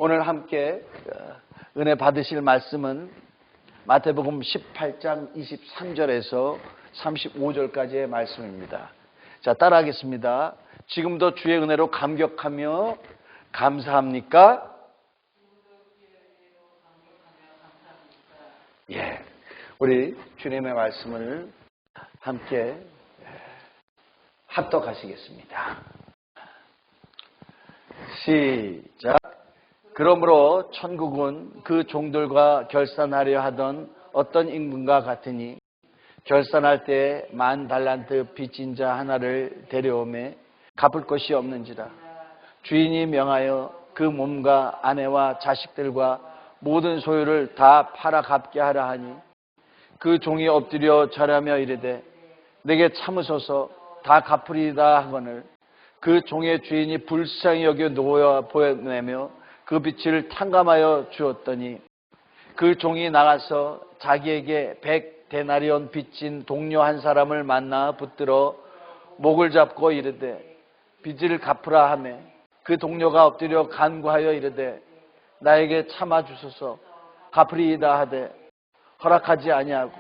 오늘 함께 은혜 받으실 말씀은 마태복음 18장 23절에서 35절까지의 말씀입니다. 자, 따라하겠습니다. 지금도 주의 은혜로 감격하며 감사합니까? 예, 우리 주님의 말씀을 함께 합독하시겠습니다. 시작. 그러므로 천국은 그 종들과 결산하려 하던 어떤 임금과 같으니 결산할 때 10,000달란트 빚진 자 하나를 데려오매 갚을 것이 없는지라. 주인이 명하여 그 몸과 아내와 자식들과 모든 소유를 다 팔아 갚게 하라 하니 그 종이 엎드려 절하며 이르되 내게 참으소서 다 갚으리이다 하거늘 그 종의 주인이 불쌍히 여겨 놓아 보내며 그 빚을 탕감하여 주었더니 그 종이 나가서 자기에게 100데나리온 빚진 동료 한 사람을 만나 붙들어 목을 잡고 이르되 빚을 갚으라 하매 그 동료가 엎드려 간구하여 이르되 나에게 참아 주소서 갚으리이다 하되 허락하지 아니하고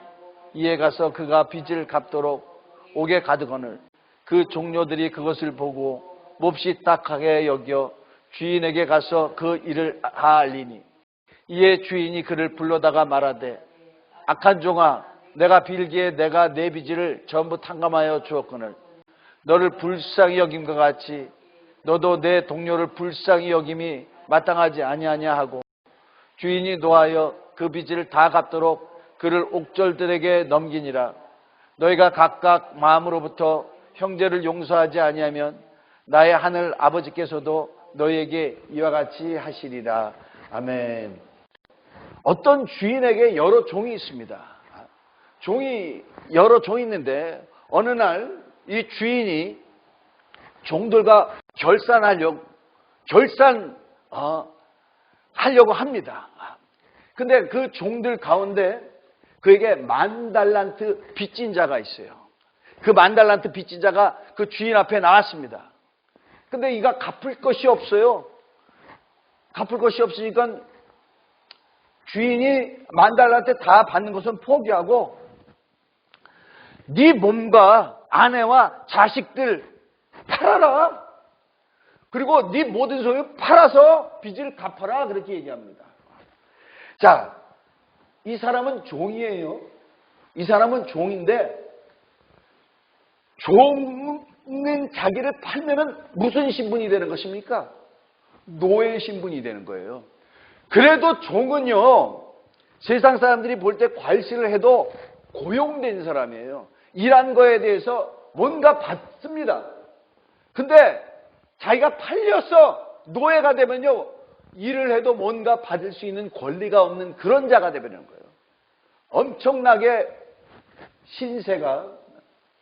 이에 가서 그가 빚을 갚도록 옥에 가두거늘 그 종료들이 그것을 보고 몹시 딱하게 여겨 주인에게 가서 그 일을 알리니 이에 주인이 그를 불러다가 말하되 악한 종아 내가 빌기에 내가 내 빚을 전부 탕감하여 주었거늘 너를 불쌍히 여김과 같이 너도 내 동료를 불쌍히 여김이 마땅하지 아니하냐 하고 주인이 노하여 그 빚을 다 갚도록 그를 옥졸들에게 넘기니라. 너희가 각각 마음으로부터 형제를 용서하지 아니하면 나의 하늘 아버지께서도 너희에게 이와 같이 하시리라. 아멘. 어떤 주인에게 여러 종이 있습니다. 여러 종이 있는데 어느 날 이 주인이 종들과 결산하려고 합니다. 근데 그 종들 가운데 그에게 10,000달란트 빚진 자가 있어요. 그 10,000달란트 빚진 자가 그 주인 앞에 나왔습니다. 근데 이가 갚을 것이 없어요. 갚을 것이 없으니까 주인이 10,000달란트 다 받는 것은 포기하고 네 몸과 아내와 자식들 팔아라. 그리고 네 모든 소유 팔아서 빚을 갚아라. 그렇게 얘기합니다. 자, 이 사람은 종이에요. 이 사람은 종인데 종은 자기를 팔면은 무슨 신분이 되는 것입니까? 노예 신분이 되는 거예요. 그래도 종은요, 세상 사람들이 볼 때 괄시를 해도 고용된 사람이에요. 일한 거에 대해서 뭔가 받습니다. 근데 자기가 팔려서 노예가 되면요, 일을 해도 뭔가 받을 수 있는 권리가 없는 그런 자가 되버리는 거예요. 엄청나게 신세가,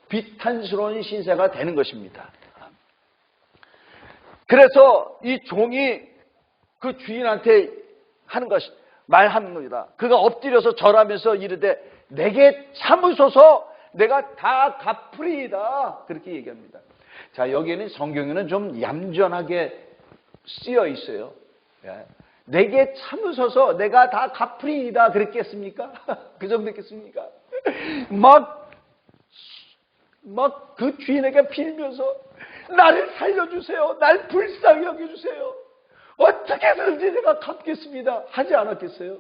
비탄스러운 신세가 되는 것입니다. 그래서 이 종이 그 주인한테 하는 것이 말합니다. 그가 엎드려서 절하면서 이르되 내게 참으소서 내가 다 갚으리이다. 그렇게 얘기합니다. 자, 여기에는 성경에는 좀 얌전하게 쓰여 있어요. 내게 참으소서 내가 다 갚으리이다. 그랬겠습니까? 그 정도겠습니까? 막 그 주인에게 빌면서 나를 살려주세요. 날 불쌍히 여겨주세요. 어떻게든지 내가 갚겠습니다. 하지 않았겠어요?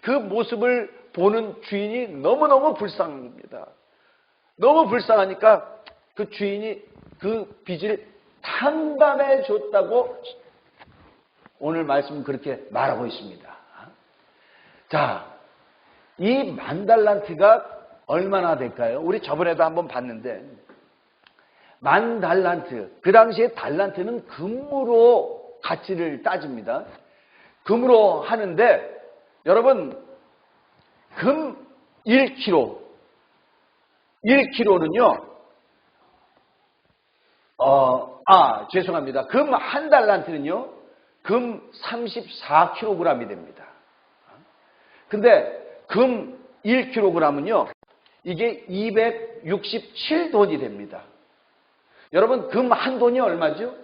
그 모습을 보는 주인이 너무너무 불쌍합니다. 너무 불쌍하니까 그 주인이 그 빚을 탕감해 줬다고 오늘 말씀은 그렇게 말하고 있습니다. 자, 이 10,000달란트가 얼마나 될까요? 우리 저번에도 한번 봤는데 10,000달란트, 그 당시에 달란트는 금으로 가치를 따집니다. 금으로 하는데 여러분 금 1kg는요 죄송합니다. 금 1달란트는요 금 34kg이 됩니다. 근데 금 1kg은요 이게 267돈이 됩니다. 여러분 금 한 돈이 얼마죠?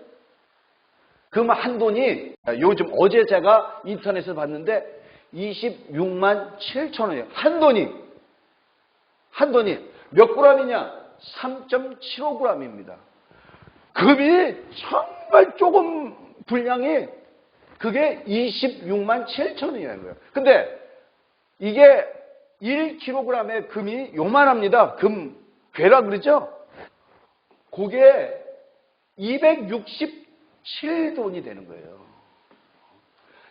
금 한 돈이 요즘 어제 제가 인터넷에서 봤는데 26만 7천 원이에요. 한 돈이 몇 g이냐? 3.75g입니다. 금이 정말 조금 분량이 그게 26만 7천 원이라는 거예요. 근데 이게 1kg의 금이 요만합니다. 금 괴라 그러죠? 그게 267돈이 되는 거예요.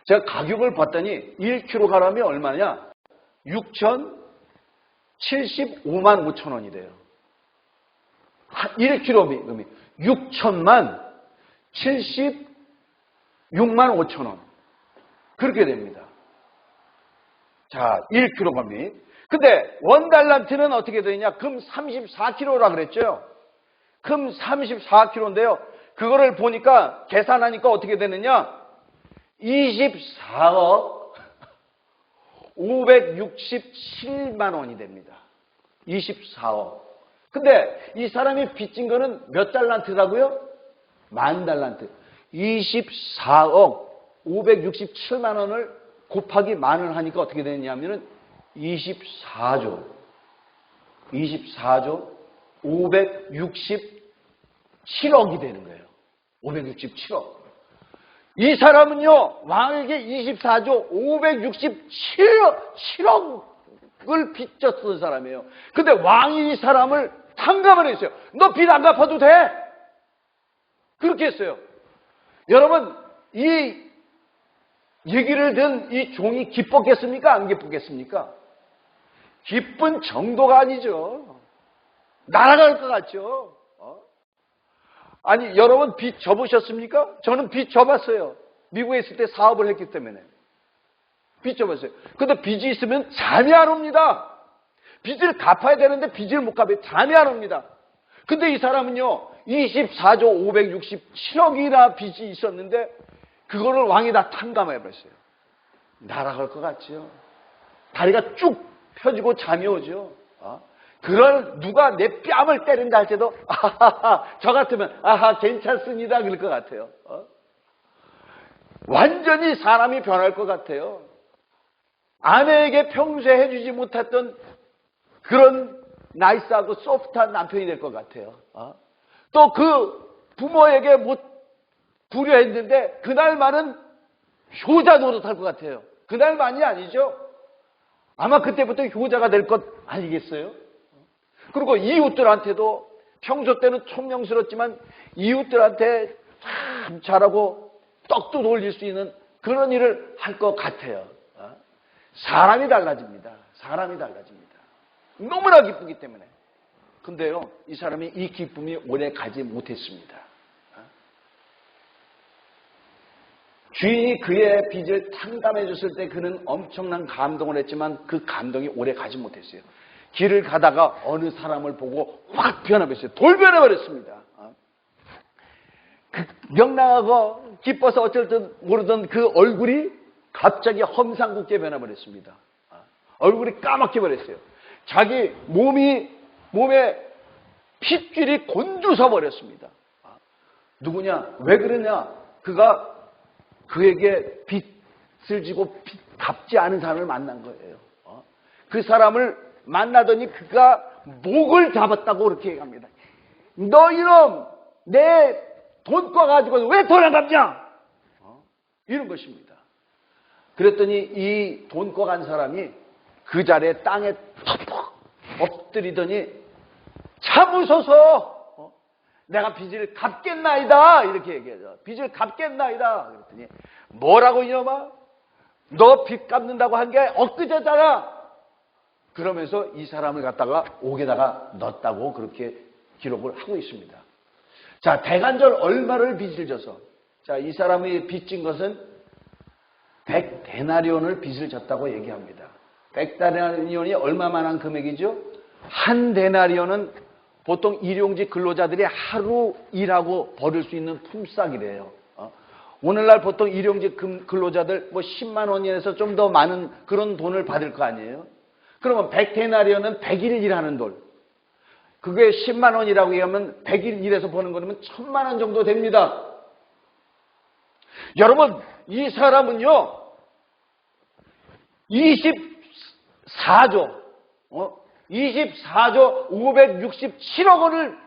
제가 가격을 봤더니 1kg이 얼마냐? 6,075만 5천 원이 돼요. 1kg 금이 6천만 76만 5천 원. 그렇게 됩니다. 자, 1kg이. 근데 원달란트는 어떻게 되느냐? 금 34kg라 그랬죠? 금 34kg인데요. 그거를 보니까 계산하니까 어떻게 되느냐? 24억 567만 원이 됩니다. 24억. 근데 이 사람이 빚진 거는 몇 달란트라고요? 10,000달란트. 24억 567만 원을 곱하기 만을 하니까 어떻게 되느냐면은 24조 567억이 되는 거예요. 567억. 이 사람은요, 왕에게 24조 567억을 빚졌던 사람이에요. 근데 왕이 이 사람을 탕감을 했어요. 너 빚 안 갚아도 돼? 그렇게 했어요. 여러분, 이 얘기를 듣는 이 종이 기뻤겠습니까? 안 기뻤겠습니까? 기쁜 정도가 아니죠. 날아갈 것 같죠. 아니, 여러분 빚 져보셨습니까? 저는 빚 져봤어요. 미국에 있을 때 사업을 했기 때문에. 빚 져봤어요. 근데 빚이 있으면 잠이 안 옵니다. 빚을 갚아야 되는데 빚을 못 갚아요. 잠이 안 옵니다. 근데 이 사람은요, 24조 567억이나 빚이 있었는데, 그거를 왕이 다 탕감해버렸어요. 날아갈 것 같죠? 다리가 쭉 펴지고 잠이 오죠? 그걸 누가 내 뺨을 때린다 할 때도 아하하 저 같으면 아하 괜찮습니다 그럴 것 같아요. 완전히 사람이 변할 것 같아요. 아내에게 평소에 해주지 못했던 그런 나이스하고 소프트한 남편이 될 것 같아요. 또 그 부모에게 못 불효했는데 그날만은 효자 노릇할 것 같아요. 그날만이 아니죠. 아마 그때부터 효자가 될 것 아니겠어요? 그리고 이웃들한테도 평소 때는 총명스럽지만 이웃들한테 참 잘하고 떡도 돌릴 수 있는 그런 일을 할 것 같아요. 사람이 달라집니다. 사람이 달라집니다. 너무나 기쁘기 때문에. 근데요, 이 사람이 이 기쁨이 오래 가지 못했습니다. 주인이 그의 빚을 탕감해 줬을 때 그는 엄청난 감동을 했지만 그 감동이 오래 가지 못했어요. 길을 가다가 어느 사람을 보고 확 변해버렸어요. 돌변해버렸습니다. 그 명랑하고 기뻐서 어쩔 줄 모르던 그 얼굴이 갑자기 험상궂게 변해버렸습니다. 얼굴이 까맣게 버렸어요. 자기 몸에 핏줄이 곤두서 버렸습니다. 누구냐? 왜 그러냐? 그가 그에게 빚을 지고 빚 갚지 않은 사람을 만난 거예요. 그 사람을 만나더니 그가 목을 잡았다고 그렇게 얘기합니다. 너 이놈 내 돈과 가지고 왜 돈 안 갚냐? 이런 것입니다. 그랬더니 이 돈과 간 사람이 그 자리에 땅에 퍽퍽 엎드리더니 참으소서 내가 빚을 갚겠나이다 이렇게 얘기하죠. 빚을 갚겠나이다. 그랬더니 뭐라고 이놈아? 너 빚 갚는다고 한 게 엊그제잖아. 그러면서 이 사람을 갖다가 옥에다가 넣었다고 그렇게 기록을 하고 있습니다. 자, 대간절 얼마를 빚을 져서 자, 이 사람이 빚진 것은 100데나리온을 빚을 졌다고 얘기합니다. 100데나리온이 얼마만한 금액이죠? 한 데나리온은 보통 일용직 근로자들이 하루 일하고 벌을 수 있는 품삯이래요. 오늘날 보통 일용직 근로자들 뭐 10만 원에서 좀 더 많은 그런 돈을 받을 거 아니에요? 그러면 100데나리온은 100일 일하는 돈. 그게 10만 원이라고 하면 100일 일해서 버는 거면 1000만 원 정도 됩니다. 여러분, 이 사람은요, 24조 567억 원을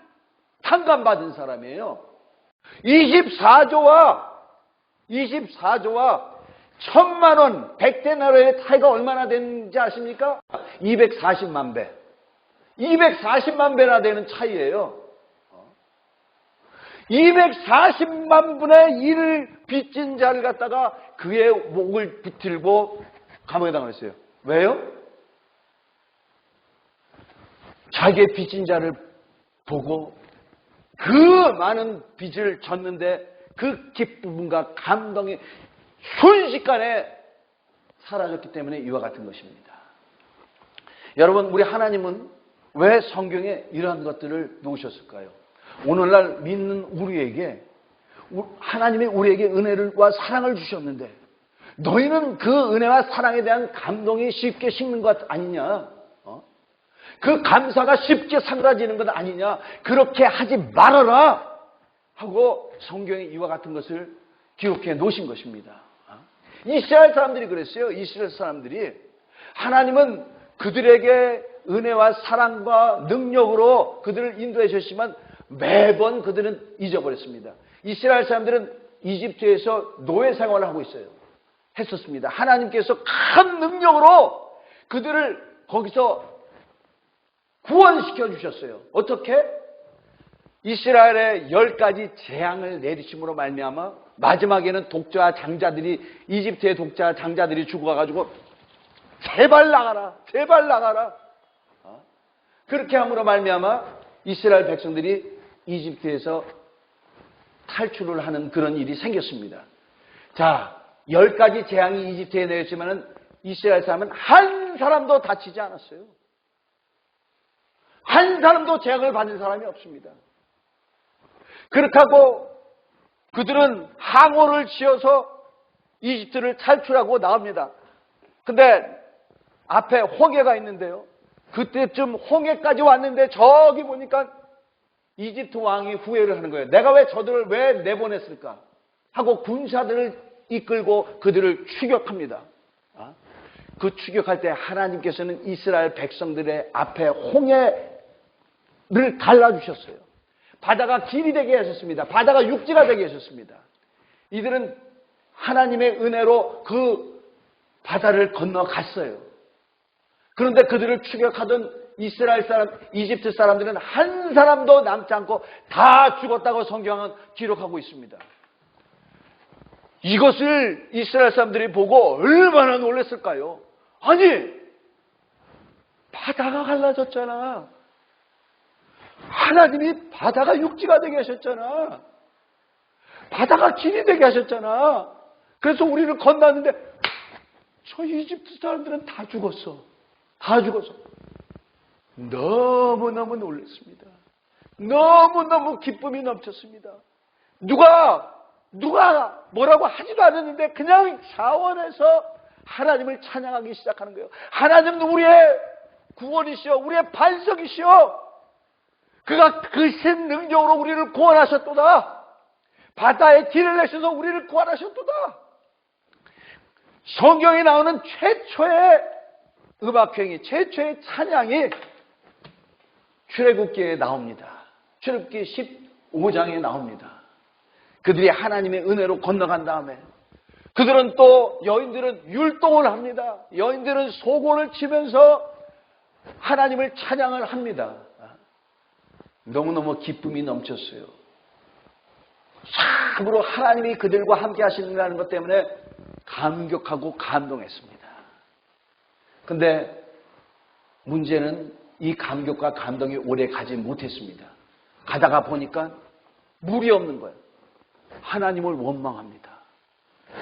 탕감받은 사람이에요. 24조와 1,000만 원, 100데나리온의 차이가 얼마나 되는지 아십니까? 240만 배. 240만 배나 되는 차이예요. 240만 분의 1을 빚진 자를 갖다가 그의 목을 붙들고 감옥에 당했어요. 왜요? 자기의 빚진 자를 보고 그 많은 빚을 졌는데 그 기쁨과 감동이 순식간에 사라졌기 때문에 이와 같은 것입니다. 여러분, 우리 하나님은 왜 성경에 이러한 것들을 놓으셨을까요? 오늘날 믿는 우리에게 하나님이 우리에게 은혜와 사랑을 주셨는데 너희는 그 은혜와 사랑에 대한 감동이 쉽게 식는 것 아니냐? 그 감사가 쉽게 사라지는 것 아니냐? 그렇게 하지 말아라 하고 성경에 이와 같은 것을 기록해 놓으신 것입니다. 이스라엘 사람들이 그랬어요. 이스라엘 사람들이 하나님은 그들에게 은혜와 사랑과 능력으로 그들을 인도해 주셨지만 매번 그들은 잊어버렸습니다. 이스라엘 사람들은 이집트에서 노예 생활을 하고 했었습니다. 하나님께서 큰 능력으로 그들을 거기서 구원시켜 주셨어요. 어떻게? 이스라엘의 10가지 재앙을 내리심으로 말미암아 마지막에는 독자 장자들이 이집트의 독자 장자들이 죽어가지고 제발 나가라, 제발 나가라. 그렇게 함으로 말미암아 이스라엘 백성들이 이집트에서 탈출을 하는 그런 일이 생겼습니다. 자, 10가지 재앙이 이집트에 내렸지만은 이스라엘 사람은 한 사람도 다치지 않았어요. 한 사람도 재앙을 받은 사람이 없습니다. 그렇다고 그들은 항오를 지어서 이집트를 탈출하고 나옵니다. 근데 앞에 홍해가 있는데요. 그때쯤 홍해까지 왔는데 저기 보니까 이집트 왕이 후회를 하는 거예요. 내가 왜 저들을 왜 내보냈을까? 하고 군사들을 이끌고 그들을 추격합니다. 그 추격할 때 하나님께서는 이스라엘 백성들의 앞에 홍해를 갈라주셨어요. 바다가 길이 되게 하셨습니다. 바다가 육지가 되게 하셨습니다. 이들은 하나님의 은혜로 그 바다를 건너갔어요. 그런데 그들을 추격하던 이스라엘 사람, 이집트 사람들은 한 사람도 남지 않고 다 죽었다고 성경은 기록하고 있습니다. 이것을 이스라엘 사람들이 보고 얼마나 놀랐을까요? 아니, 바다가 갈라졌잖아. 하나님이 바다가 육지가 되게 하셨잖아. 바다가 길이 되게 하셨잖아. 그래서 우리를 건너는데 저 이집트 사람들은 다 죽었어. 다 죽었어. 너무너무 놀랐습니다. 너무너무 기쁨이 넘쳤습니다. 누가 뭐라고 하지도 않았는데 그냥 자원해서 하나님을 찬양하기 시작하는 거예요. 하나님은 우리의 구원이시여, 우리의 반석이시여. 그가 크신 능력으로 우리를 구원하셨도다. 바다에 길을 내셔서 우리를 구원하셨도다. 성경에 나오는 최초의 음악행위, 최초의 찬양이 출애굽기에 나옵니다. 출애굽기 15장에 나옵니다. 그들이 하나님의 은혜로 건너간 다음에 그들은 또 여인들은 율동을 합니다. 여인들은 소곤을 치면서 하나님을 찬양을 합니다. 너무너무 기쁨이 넘쳤어요. 참으로 하나님이 그들과 함께 하시는다는 것 때문에 감격하고 감동했습니다. 그런데 문제는 이 감격과 감동이 오래 가지 못했습니다. 가다가 보니까 물이 없는 거예요. 하나님을 원망합니다.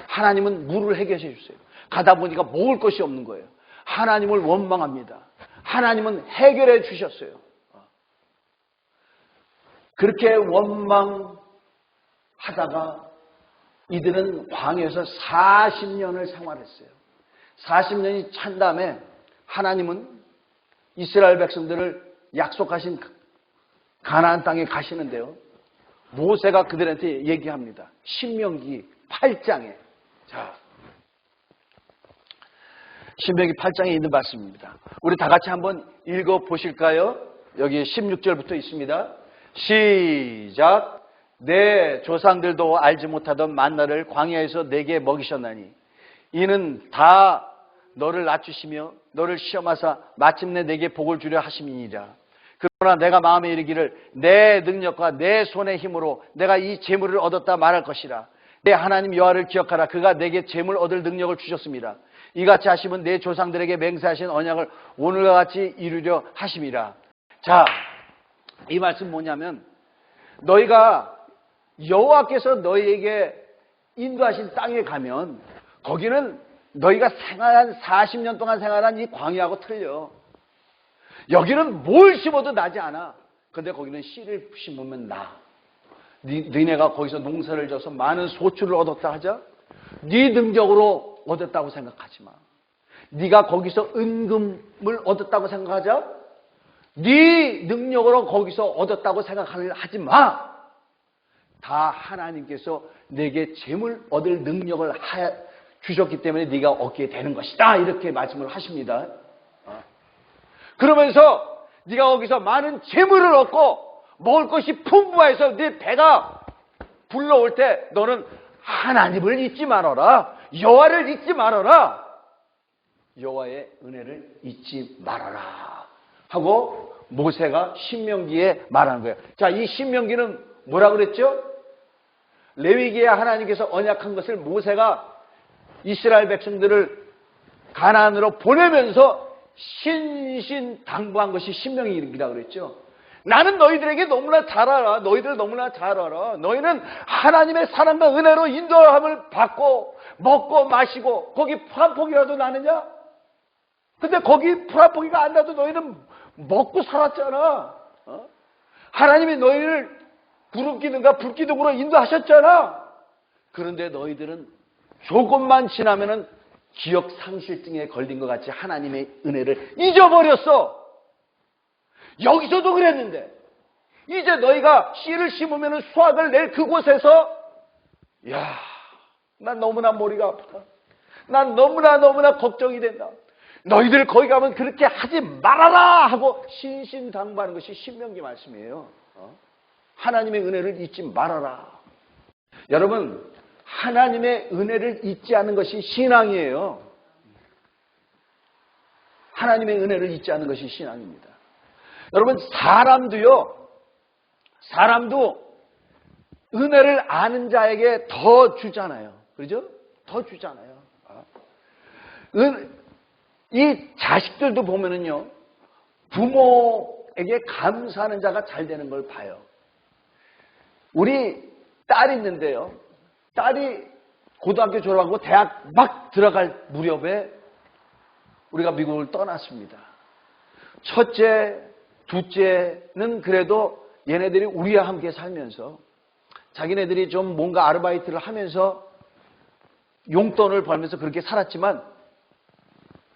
하나님은 물을 해결해 주세요. 가다 보니까 먹을 것이 없는 거예요. 하나님을 원망합니다. 하나님은 해결해 주셨어요. 그렇게 원망하다가 이들은 광야에서 40년을 생활했어요. 40년이 찬 다음에 하나님은 이스라엘 백성들을 약속하신 가나안 땅에 가시는데요. 모세가 그들한테 얘기합니다. 신명기 8장에. 자, 신명기 8장에 있는 말씀입니다. 우리 다 같이 한번 읽어 보실까요? 여기 16절부터 있습니다. 시작. 내 조상들도 알지 못하던 만나를 광야에서 내게 먹이셨나니 이는 다 너를 낮추시며 너를 시험하사 마침내 내게 복을 주려 하심이니라. 그러나 내가 마음에 이르기를 내 능력과 내 손의 힘으로 내가 이 재물을 얻었다 말할 것이라. 내 하나님 여호와를 기억하라. 그가 내게 재물 얻을 능력을 주셨습니다. 이같이 하시면 내 조상들에게 맹세하신 언약을 오늘과 같이 이루려 하심이라. 자, 이 말씀 뭐냐면 너희가 여호와께서 너희에게 인도하신 땅에 가면 거기는 너희가 생활한 40년 동안 생활한 이 광야하고 틀려. 여기는 뭘 심어도 나지 않아. 근데 거기는 씨를 심으면 나. 너희네가 거기서 농사를 져서 많은 소출을 얻었다 하자. 네 능력으로 얻었다고 생각하지 마. 네가 거기서 은금을 얻었다고 생각하자. 네 능력으로 거기서 얻었다고 생각하지 마. 다 하나님께서 내게 재물 얻을 능력을 주셨기 때문에 네가 얻게 되는 것이다. 이렇게 말씀을 하십니다. 그러면서 네가 거기서 많은 재물을 얻고 먹을 것이 풍부해서 네 배가 불러올 때 너는 하나님을 잊지 말아라. 여호와를 잊지 말아라. 여호와의 은혜를 잊지 말아라 하고 모세가 신명기에 말하는 거예요. 자, 이 신명기는 뭐라 그랬죠? 레위기에 하나님께서 언약한 것을 모세가 이스라엘 백성들을 가나안으로 보내면서 신신당부한 것이 신명기라고 그랬죠. 나는 너희들에게 너무나 잘 알아. 너희들 너무나 잘 알아. 너희는 하나님의 사랑과 은혜로 인도함을 받고 먹고 마시고 거기 풀 한 포기라도 나느냐? 근데 거기 풀 한 포기가 안 나도 너희는 먹고 살았잖아. 하나님이 너희를 구름기둥과 불기둥으로 인도하셨잖아. 그런데 너희들은 조금만 지나면은 기억 상실증에 걸린 것 같이 하나님의 은혜를 잊어버렸어. 여기서도 그랬는데 이제 너희가 씨를 심으면 수확을 낼 그곳에서 야, 난 너무나 머리가 아프다. 난 너무나 걱정이 된다. 너희들 거기 가면 그렇게 하지 말아라 하고 신신당부하는 것이 신명기 말씀이에요. 하나님의 은혜를 잊지 말아라. 여러분, 하나님의 은혜를 잊지 않는 것이 신앙이에요. 하나님의 은혜를 잊지 않는 것이 신앙입니다. 여러분, 사람도 은혜를 아는 자에게 더 주잖아요. 그렇죠? 더 주잖아요. 이 자식들도 보면은요, 부모에게 감사하는 자가 잘 되는 걸 봐요. 우리 딸이 있는데요. 딸이 고등학교 졸업하고 대학 막 들어갈 무렵에 우리가 미국을 떠났습니다. 첫째, 둘째는 그래도 얘네들이 우리와 함께 살면서 자기네들이 좀 뭔가 아르바이트를 하면서 용돈을 벌면서 그렇게 살았지만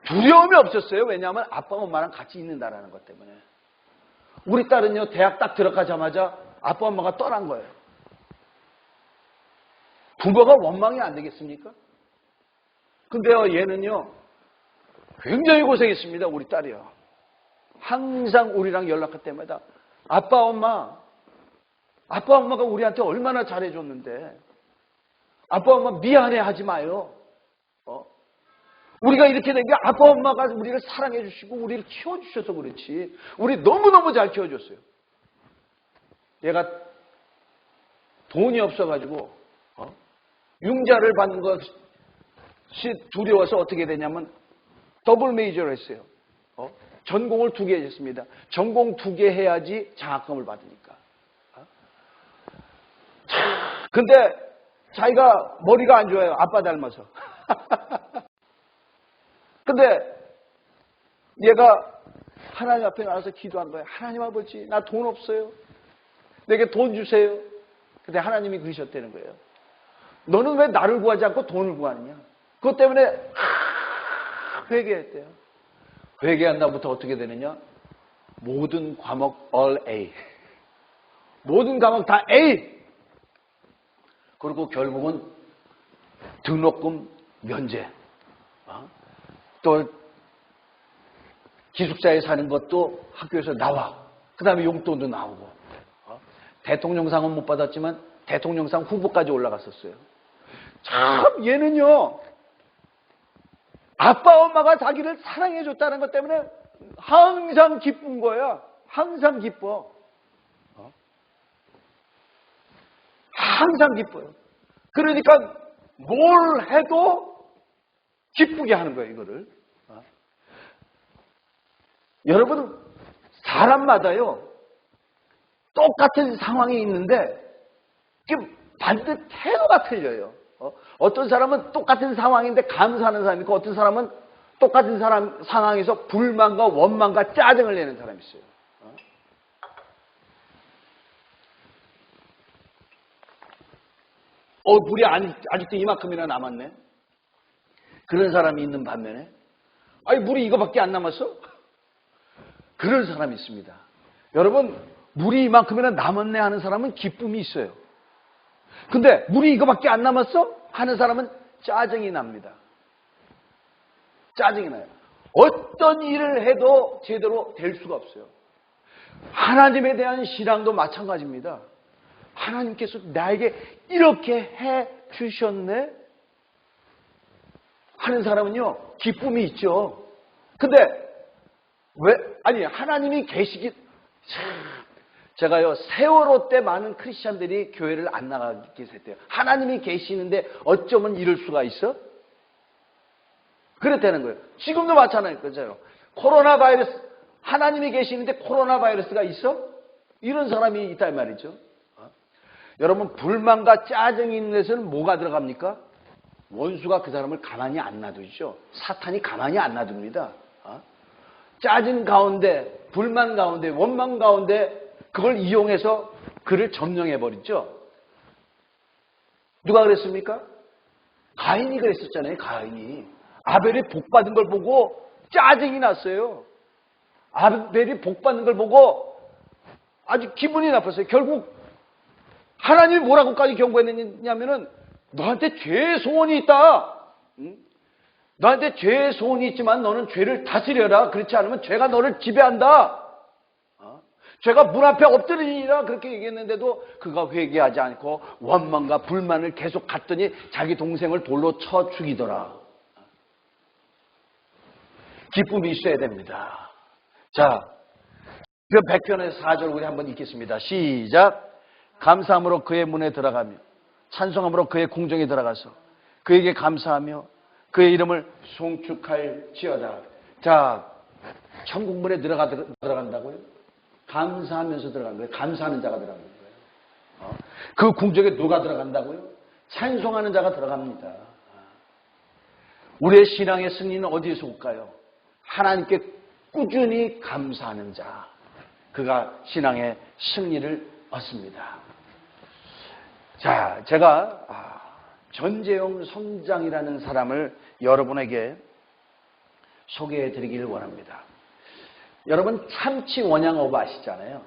두려움이 없었어요. 왜냐하면 아빠 엄마랑 같이 있는다라는 것 때문에. 우리 딸은요, 대학 딱 들어가자마자 아빠 엄마가 떠난 거예요. 부모가 원망이 안 되겠습니까? 근데요, 얘는요 굉장히 고생했습니다. 우리 딸이요. 항상 우리랑 연락할 때마다 아빠 엄마가 우리한테 얼마나 잘해줬는데 아빠 엄마 미안해 하지 마요. 우리가 이렇게 된 게 아빠 엄마가 우리를 사랑해 주시고 우리를 키워주셔서 그렇지. 우리 너무너무 잘 키워줬어요. 얘가 돈이 없어가지고 융자를 받는 것이 두려워서 어떻게 되냐면 더블 메이저를 했어요. 전공을 2개 했습니다. 전공 2개 해야지 장학금을 받으니까. 근데 자기가 머리가 안 좋아요. 아빠 닮아서. 근데 얘가 하나님 앞에 나와서 기도한 거예요. 하나님 아버지, 나 돈 없어요. 내게 돈 주세요. 근데 하나님이 그러셨다는 거예요. 너는 왜 나를 구하지 않고 돈을 구하느냐? 그것 때문에 회개했대요. 회개한 다음부터 어떻게 되느냐? 모든 과목 all A. 모든 과목 다 A. 그리고 결국은 등록금 면제, 또 기숙사에 사는 것도 학교에서 나와. 그 다음에 용돈도 나오고. 대통령상은 못 받았지만 대통령상 후보까지 올라갔었어요. 참 얘는요, 아빠 엄마가 자기를 사랑해줬다는 것 때문에 항상 기쁜 거야. 항상 기뻐. 항상 기뻐요. 그러니까 뭘 해도 기쁘게 하는 거예요, 이거를. 여러분, 사람마다요, 똑같은 상황이 있는데 반드 태도가 틀려요. 어떤 사람은 똑같은 상황인데 감사하는 사람이 있고, 어떤 사람은 똑같은 상황에서 불만과 원망과 짜증을 내는 사람이 있어요. 물이 아직도 이만큼이나 남았네. 그런 사람이 있는 반면에, 물이 이거밖에 안 남았어? 그런 사람이 있습니다. 여러분, 물이 이만큼이나 남았네 하는 사람은 기쁨이 있어요. 근데 물이 이거밖에 안 남았어? 하는 사람은 짜증이 납니다. 짜증이 나요. 어떤 일을 해도 제대로 될 수가 없어요. 하나님에 대한 신앙도 마찬가지입니다. 하나님께서 나에게 이렇게 해 주셨네? 하는 사람은요, 기쁨이 있죠. 근데 하나님이 계시기, 제가요, 세월호 때 많은 크리스찬들이 교회를 안 나가게 됐대요. 하나님이 계시는데 어쩌면 이럴 수가 있어? 그랬다는 거예요. 지금도 마찬가지예요. 코로나 바이러스, 하나님이 계시는데 코로나 바이러스가 있어? 이런 사람이 있단 말이죠. 여러분, 불만과 짜증이 있는 데서는 뭐가 들어갑니까? 원수가 그 사람을 가만히 안 놔두죠. 사탄이 가만히 안 놔둡니다. 짜증 가운데, 불만 가운데, 원망 가운데 그걸 이용해서 그를 점령해버리죠. 누가 그랬습니까? 가인이 그랬었잖아요. 가인이. 아벨이 복받은 걸 보고 짜증이 났어요. 아벨이 복받는 걸 보고 아주 기분이 나빴어요. 결국 하나님이 뭐라고까지 경고했느냐면은, 너한테 죄의 소원이 있다. 너한테 죄의 소원이 있지만 너는 죄를 다스려라. 그렇지 않으면 죄가 너를 지배한다. 죄가 문 앞에 엎드리니라. 그렇게 얘기했는데도 그가 회개하지 않고 원망과 불만을 계속 갔더니 자기 동생을 돌로 쳐 죽이더라. 기쁨이 있어야 됩니다. 자, 그 100편의 4절 우리 한번 읽겠습니다. 시작. 감사함으로 그의 문에 들어가며 찬송함으로 그의 궁정에 들어가서 그에게 감사하며 그의 이름을 송축할지어다. 자, 천국 문에 들어간다고요? 감사하면서 들어가는 거예요. 감사하는 자가 들어가는 거예요. 그 궁정에 누가 들어간다고요? 찬송하는 자가 들어갑니다. 우리의 신앙의 승리는 어디에서 올까요? 하나님께 꾸준히 감사하는 자. 그가 신앙의 승리를 얻습니다. 자, 제가 전재용 선장이라는 사람을 여러분에게 소개해 드리기를 원합니다. 여러분, 참치 원양어부 아시잖아요.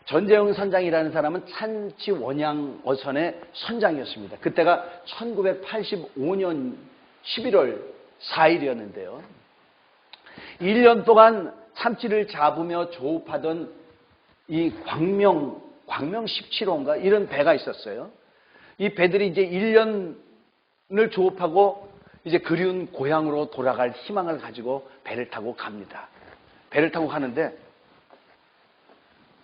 전재용 선장이라는 사람은 참치 원양어선의 선장이었습니다. 그때가 1985년 11월 4일이었는데요. 1년 동안 참치를 잡으며 조업하던 이 광명 17호인가 이런 배가 있었어요. 이 배들이 이제 1년을 조업하고 이제 그리운 고향으로 돌아갈 희망을 가지고 배를 타고 갑니다. 배를 타고 가는데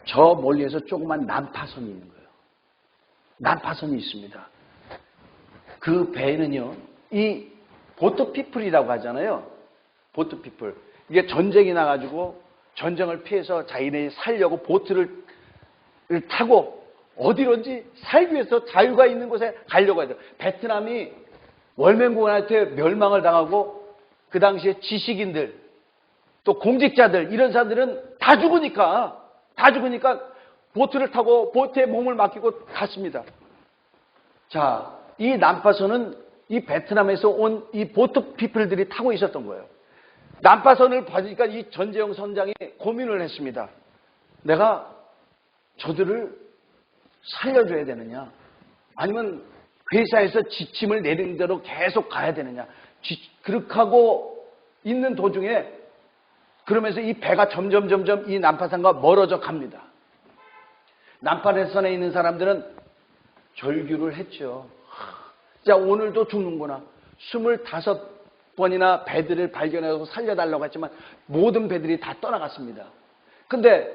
저 멀리에서 조그만 난파선이 있는 거예요. 난파선이 있습니다. 그 배는요, 이 보트피플이라고 하잖아요. 보트피플. 이게 전쟁이 나가지고 전쟁을 피해서 자기네들이 살려고 보트를 타고 어디론지 살기 위해서 자유가 있는 곳에 가려고 해야 돼요. 베트남이 월맹군한테 멸망을 당하고 그 당시에 지식인들 또 공직자들 이런 사람들은 다 죽으니까 보트를 타고 보트에 몸을 맡기고 갔습니다. 자, 이 난파선은 이 베트남에서 온 이 보트 피플들이 타고 있었던 거예요. 난파선을 받으니까 이 전재용 선장이 고민을 했습니다. 내가 저들을 살려줘야 되느냐? 아니면 회사에서 지침을 내린 대로 계속 가야 되느냐. 그렇게 하고 있는 도중에 그러면서 이 배가 점점 이 난파선과 멀어져 갑니다. 난파선에 있는 사람들은 절규를 했죠. 자, 오늘도 죽는구나. 25번이나 배들을 발견해서 살려달라고 했지만 모든 배들이 다 떠나갔습니다. 근데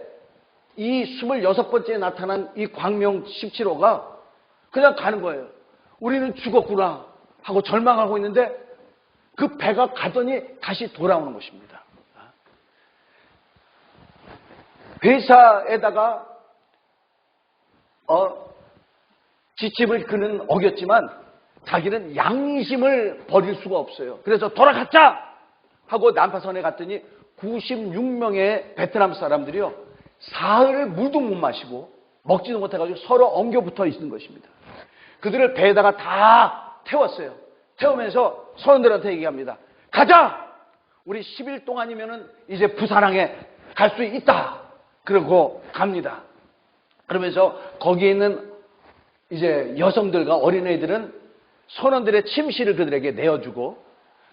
이 26번째에 나타난 이 광명 17호가 그냥 가는 거예요. 우리는 죽었구나 하고 절망하고 있는데 그 배가 가더니 다시 돌아오는 것입니다. 회사에다가 지침을 그는 어겼지만 자기는 양심을 버릴 수가 없어요. 그래서 돌아가자 하고 난파선에 갔더니 96명의 베트남 사람들이요, 사흘을 물도 못 마시고 먹지도 못해가지고 서로 엉겨붙어 있는 것입니다. 그들을 배에다가 다 태웠어요. 태우면서 선원들한테 얘기합니다. 가자! 우리 10일 동안이면은 이제 부산항에 갈 수 있다. 그러고 갑니다. 그러면서 거기에 있는 이제 여성들과 어린애들은 선원들의 침실을 그들에게 내어주고,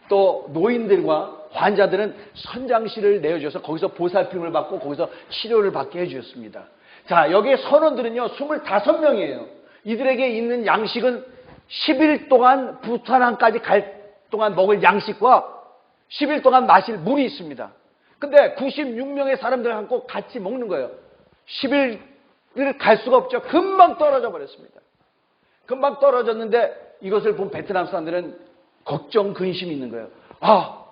또 노인들과 환자들은 선장실을 내어줘서 거기서 보살핌을 받고 거기서 치료를 받게 해주셨습니다. 자, 여기에 선원들은요 25명이에요. 이들에게 있는 양식은 10일 동안 부산항까지 갈 동안 먹을 양식과 10일 동안 마실 물이 있습니다. 근데 96명의 사람들을 갖고 같이 먹는 거예요. 10일을 갈 수가 없죠. 금방 떨어져 버렸습니다. 금방 떨어졌는데 이것을 본 베트남 사람들은 걱정, 근심이 있는 거예요. 아,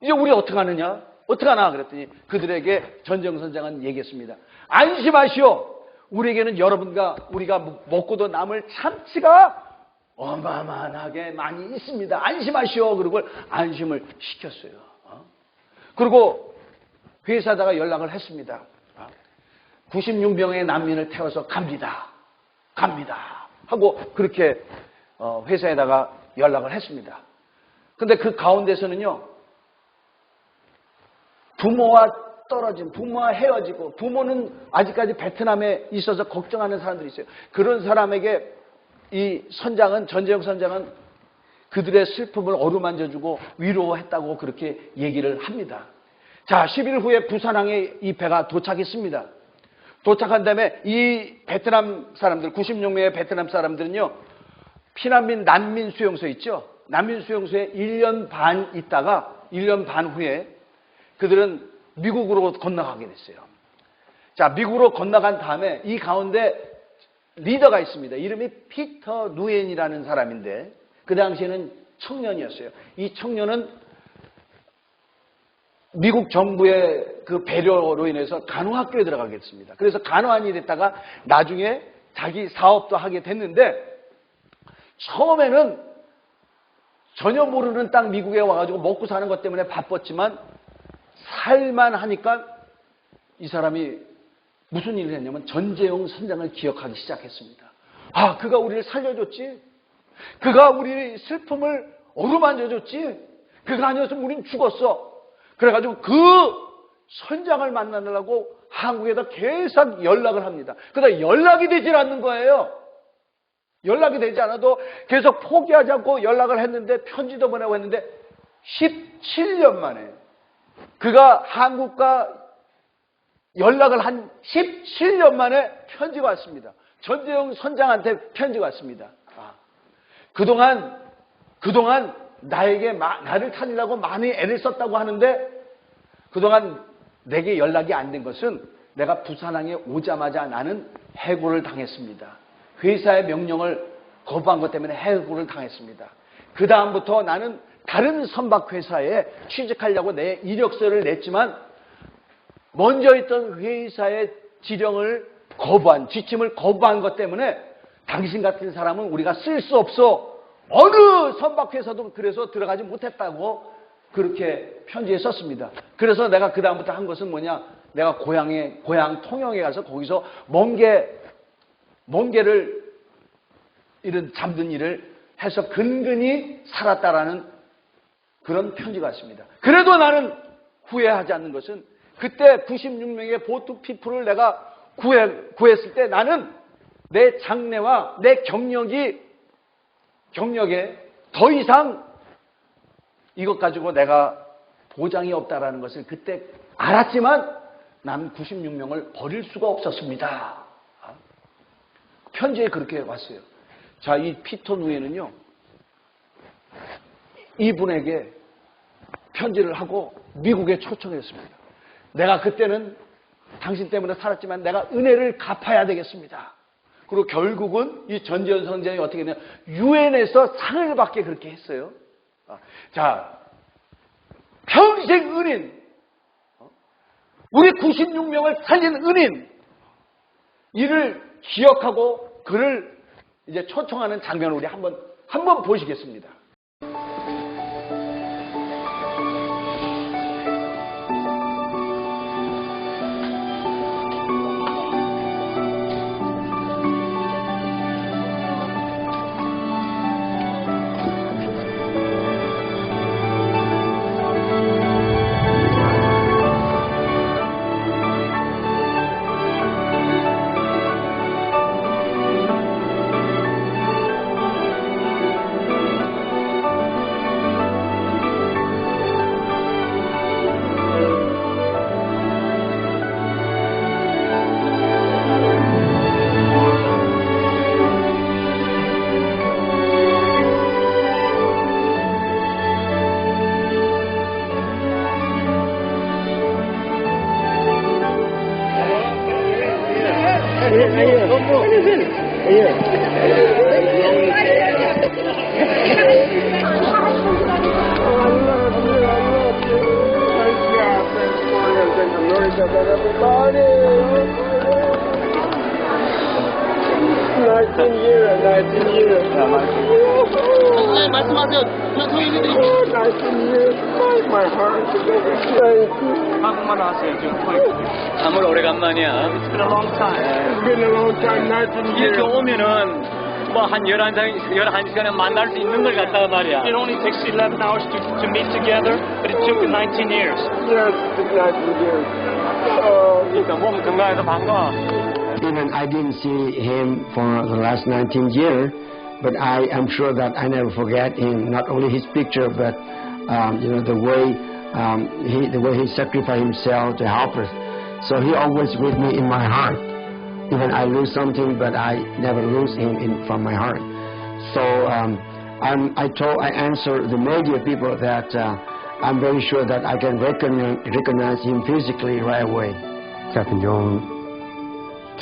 이제 우리 어떻게 하느냐? 어떻게 하나? 그랬더니 그들에게 전정선장은 얘기했습니다. 안심하시오. 우리에게는 여러분과 우리가 먹고도 남을 참치가 어마어마하게 많이 있습니다. 안심하시오. 그리고 안심을 시켰어요. 그리고 회사에다가 연락을 했습니다. 96명의 난민을 태워서 갑니다. 하고 그렇게 회사에다가 연락을 했습니다. 근데 그 가운데서는요, 부모와 떨어진, 부모와 헤어지고, 부모는 아직까지 베트남에 있어서 걱정하는 사람들이 있어요. 그런 사람에게 이 선장은, 전재영 선장은 그들의 슬픔을 어루만져주고 위로했다고 그렇게 얘기를 합니다. 자, 10일 후에 부산항에 이 배가 도착했습니다. 도착한 다음에 이 베트남 사람들, 96명의 베트남 사람들은요, 피난민 난민 수용소 있죠? 난민 수용소에 1년 반 있다가 1년 반 후에 그들은 미국으로 건너가게 됐어요. 자, 미국으로 건너간 다음에 이 가운데 리더가 있습니다. 이름이 피터 누엔이라는 사람인데 그 당시에는 청년이었어요. 이 청년은 미국 정부의 그 배려로 인해서 간호학교에 들어가게 됐습니다. 그래서 간호안이 됐다가 나중에 자기 사업도 하게 됐는데, 처음에는 전혀 모르는 땅 미국에 와가지고 먹고 사는 것 때문에 바빴지만 살만 하니까 이 사람이 무슨 일을 했냐면 전재용 선장을 기억하기 시작했습니다. 아, 그가 우리를 살려줬지. 그가 우리 슬픔을 어루만져줬지. 그가 아니었으면 우린 죽었어. 그래가지고 그 선장을 만나려고 한국에다 계속 연락을 합니다. 그러다 연락이 되질 않는 거예요. 연락이 되지 않아도 계속 포기하지 않고 연락을 했는데, 편지도 보내고 했는데 17년 만에 그가 한국과 연락을 한 17년 만에 편지가 왔습니다. 전재용 선장한테 편지가 왔습니다. 그동안 나에게 나를 살리려고 많이 애를 썼다고 하는데, 그동안 내게 연락이 안 된 것은 내가 부산항에 오자마자 나는 해고를 당했습니다. 회사의 명령을 거부한 것 때문에 해고를 당했습니다. 그 다음부터 나는 다른 선박회사에 취직하려고 내 이력서를 냈지만 먼저 있던 회사의 지침을 거부한 것 때문에 당신 같은 사람은 우리가 쓸 수 없어. 어느 선박회사도 그래서 들어가지 못했다고 그렇게 편지에 썼습니다. 그래서 내가 그 다음부터 한 것은 뭐냐? 내가 고향 통영에 가서 거기서 멍게를 이런 잠든 일을 해서 근근히 살았다라는 그런 편지가 왔습니다. 그래도 나는 후회하지 않는 것은 그때 96명의 보트 피플을 내가 구했을 때 나는 내 장래와 내 경력이 경력에 더 이상 이것 가지고 내가 보장이 없다라는 것을 그때 알았지만 난 96명을 버릴 수가 없었습니다. 편지에 그렇게 왔어요. 자, 이 피터 누에는요, 이분에게 편지를 하고 미국에 초청했습니다. 내가 그때는 당신 때문에 살았지만 내가 은혜를 갚아야 되겠습니다. 그리고 결국은 이 전지현 선생이 어떻게 했냐, 유엔에서 상을 받게 그렇게 했어요. 자, 평생 은인, 우리 96명을 살린 은인, 이를 기억하고 그를 이제 초청하는 장면을 우리 한번 보시겠습니다. 한국말 하세요. 정말 오래간만이야. It's been a long time. It's been a long time. 19 years. 이렇게 오면은 뭐 한 11시간에 만날 수 있는 걸 같다 말이야. It only takes 11 hours to meet together, but it took 19 years. Yes, it took 19 years. 그러니까 몸 건강해서 반가워. Even I didn't see him for the last 19 years, but I am sure that I never forget him. Not only his picture, but the way he sacrificed himself to help us. So he always with me in my heart. Even I lose something, but I never lose him from my heart. So I answered the media people that I'm very sure that I can recognize him physically right away. Captain Young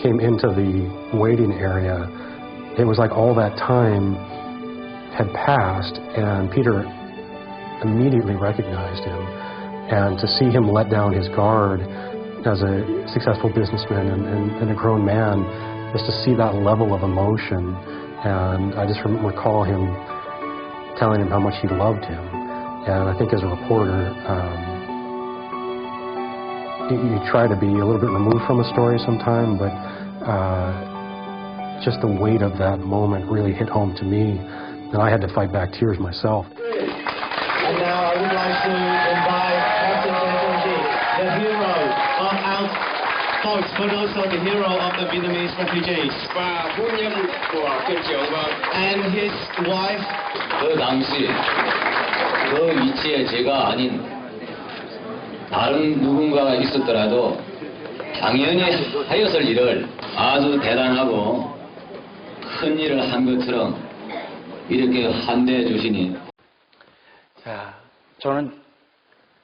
came into the waiting area. It was like all that time had passed, and Peter immediately recognized him. And to see him let down his guard as a successful businessman and a grown man, just to see that level of emotion. And I just recall him telling him how much he loved him. And I think as a reporter, you try to be a little bit removed from a story sometime, but just the weight of that moment really hit home to me, and I had to fight back tears myself. And now I would like to invite Captain Jetonji, the hero of our folks, but also the hero of the Vietnamese refugees. And his wife. 그 당시 그 위치에 제가 아닌 다른 누군가가 있었더라도 당연히 하였을 일을 아주 대단하고 큰 일을 한 것처럼 이렇게 환대해 주시니. 자, 저는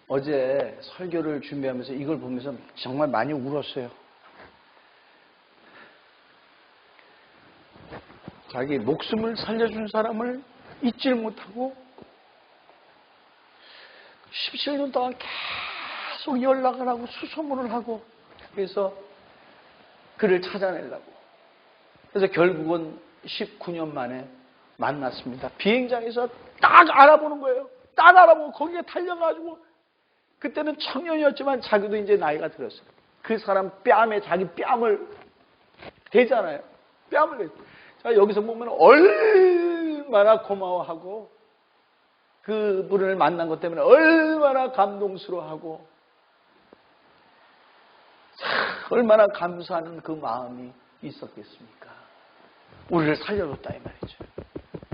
어제 설교를 준비하면서 이걸 보면서 정말 많이 울었어요. 자기 목숨을 살려준 사람을 잊질 못하고 17년 동안 계속 연락을 하고 수소문을 하고 그래서 그를 찾아내려고. 그래서 결국은 19년 만에 만났습니다. 비행장에서 딱 알아보는 거예요. 딱 알아보고 거기에 달려가지고 그때는 청년이었지만 자기도 이제 나이가 들었어요. 그 사람 뺨에 자기 뺨을 대잖아요. 뺨을 대. 자, 여기서 보면 얼마나 고마워하고 그분을 만난 것 때문에 얼마나 감동스러워하고 얼마나 감사하는 그 마음이 있었겠습니까? 우리를 살려줬다 이 말이죠.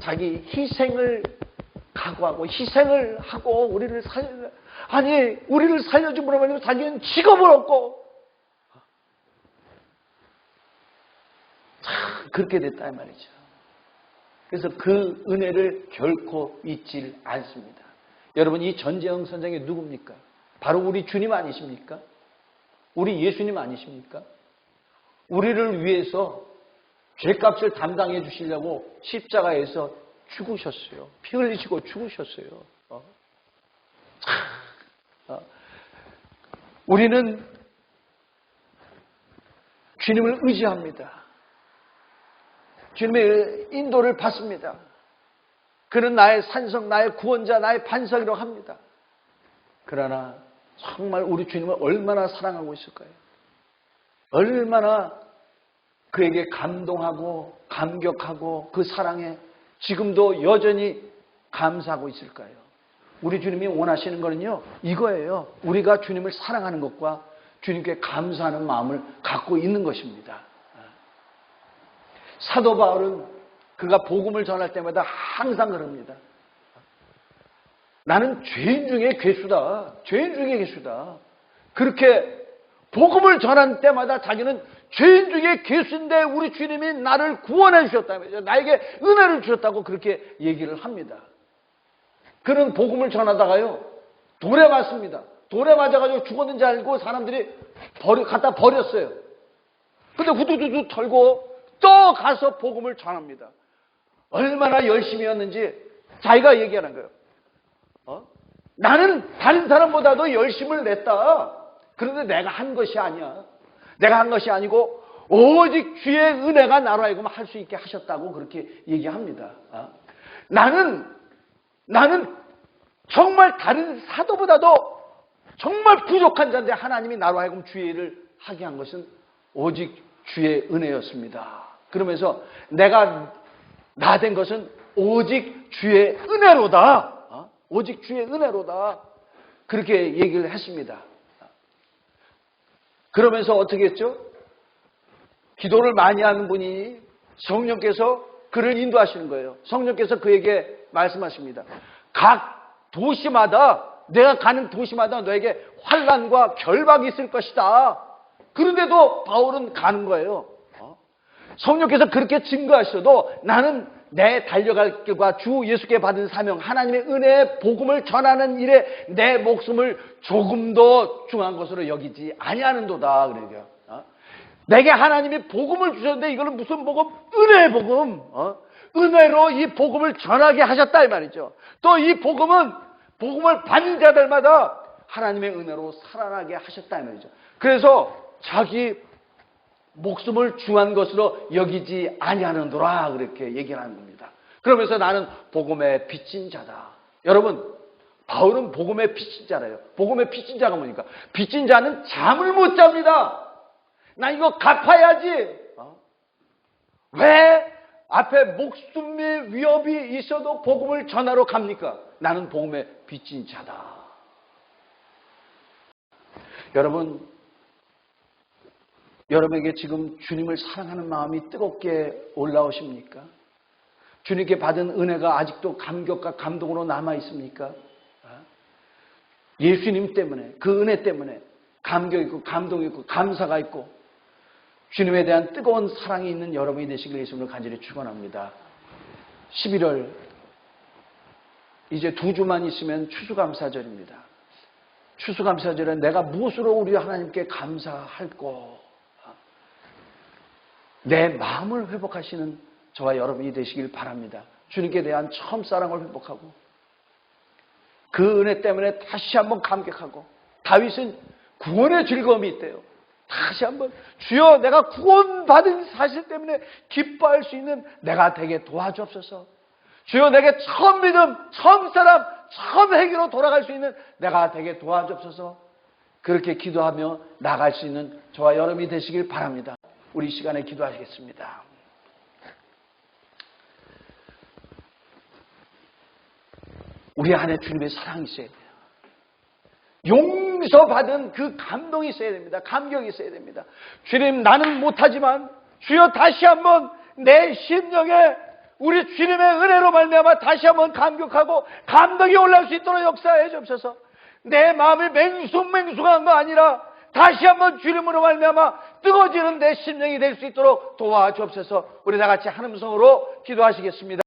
자기 희생을 각오하고 희생을 하고 우리를 살려줌으로 말미암아 자기는 직업을 얻고 참 그렇게 됐다 이 말이죠. 그래서 그 은혜를 결코 잊질 않습니다. 여러분, 이 전재영 선생이 누굽니까? 바로 우리 주님 아니십니까? 우리 예수님 아니십니까? 우리를 위해서 죄값을 담당해 주시려고 십자가에서 죽으셨어요. 피 흘리시고 죽으셨어요. 우리는 주님을 의지합니다. 주님의 인도를 받습니다. 그는 나의 산성, 나의 구원자, 나의 반석이라고 합니다. 그러나 정말 우리 주님을 얼마나 사랑하고 있을까요? 얼마나 그에게 감동하고 감격하고 그 사랑에 지금도 여전히 감사하고 있을까요? 우리 주님이 원하시는 거는요, 이거예요. 우리가 주님을 사랑하는 것과 주님께 감사하는 마음을 갖고 있는 것입니다. 사도 바울은 그가 복음을 전할 때마다 항상 그럽니다. 나는 죄인 중에 괴수다. 죄인 중에 괴수다. 그렇게 복음을 전한 때마다 자기는 죄인 중에 괴수인데 우리 주님이 나를 구원해 주셨다면서 나에게 은혜를 주셨다고 그렇게 얘기를 합니다. 그는 복음을 전하다가요, 돌에 맞습니다. 돌에 맞아가지고 죽었는지 알고 사람들이 갖다 버렸어요. 근데 후두두두 털고 또 가서 복음을 전합니다. 얼마나 열심히 했는지 자기가 얘기하는 거예요. 나는 다른 사람보다도 열심을 냈다. 그런데 내가 한 것이 아니야. 내가 한 것이 아니고 오직 주의 은혜가 나로 하여금 할 수 있게 하셨다고 그렇게 얘기합니다. 나는 정말 다른 사도보다도 정말 부족한 자인데 하나님이 나로 하여금 주의 일을 하게 한 것은 오직 주의 은혜였습니다. 그러면서 내가 나 된 것은 오직 주의 은혜로다. 오직 주의 은혜로다. 그렇게 얘기를 했습니다. 그러면서 어떻게 했죠? 기도를 많이 하는 분이 성령께서 그를 인도하시는 거예요. 성령께서 그에게 말씀하십니다. 각 도시마다, 내가 가는 도시마다 너에게 환난과 결박이 있을 것이다. 그런데도 바울은 가는 거예요. 성령께서 그렇게 증거하셔도 나는 내 달려갈 길과 주 예수께 받은 사명, 하나님의 은혜의 복음을 전하는 일에 내 목숨을 조금도 중한 것으로 여기지 아니하는도다. 그래요. 내게 하나님이 복음을 주셨는데 이거는 무슨 복음? 은혜의 복음. 은혜로 이 복음을 전하게 하셨다 이 말이죠. 또 이 복음은 복음을 받는 자들마다 하나님의 은혜로 살아나게 하셨다 이 말이죠. 그래서 자기 목숨을 중한 것으로 여기지 아니하는도라 그렇게 얘기를 하는 겁니다. 그러면서 나는 복음의 빚진 자다. 여러분, 바울은 복음의 빚진 자래요. 복음의 빚진 자가 뭡니까? 빚진 자는 잠을 못 잡니다. 나 이거 갚아야지. 왜 앞에 목숨의 위협이 있어도 복음을 전하러 갑니까? 나는 복음의 빚진 자다. 여러분에게 지금 주님을 사랑하는 마음이 뜨겁게 올라오십니까? 주님께 받은 은혜가 아직도 감격과 감동으로 남아 있습니까? 예수님 때문에, 그 은혜 때문에 감격 있고 감동이 있고 감사가 있고 주님에 대한 뜨거운 사랑이 있는 여러분이 되시길 예수님을 간절히 축원합니다. 11월 이제 2주만 있으면 추수감사절입니다. 추수감사절은 내가 무엇으로 우리 하나님께 감사할꼬? 내 마음을 회복하시는 저와 여러분이 되시길 바랍니다. 주님께 대한 처음 사랑을 회복하고 그 은혜 때문에 다시 한번 감격하고, 다윗은 구원의 즐거움이 있대요. 다시 한번 주여 내가 구원받은 사실 때문에 기뻐할 수 있는 내가 되게 도와주옵소서. 주여 내게 처음 믿음, 처음 사람, 처음 회개로 돌아갈 수 있는 내가 되게 도와주옵소서. 그렇게 기도하며 나갈 수 있는 저와 여러분이 되시길 바랍니다. 우리 시간에 기도하시겠습니다. 우리 안에 주님의 사랑이 있어야 돼요. 용서받은 그 감동이 있어야 됩니다. 감격이 있어야 됩니다. 주님, 나는 못하지만 주여 다시 한번 내 심령에 우리 주님의 은혜로 말미암아 다시 한번 감격하고 감동이 올라올 수 있도록 역사해 주옵소서. 내 마음이 맹숭맹숭한 거 아니라 다시 한번 주님으로 말미암아 뜨거워지는 내 심령이 될 수 있도록 도와주옵소서. 우리 다 같이 한 음성으로 기도하시겠습니다.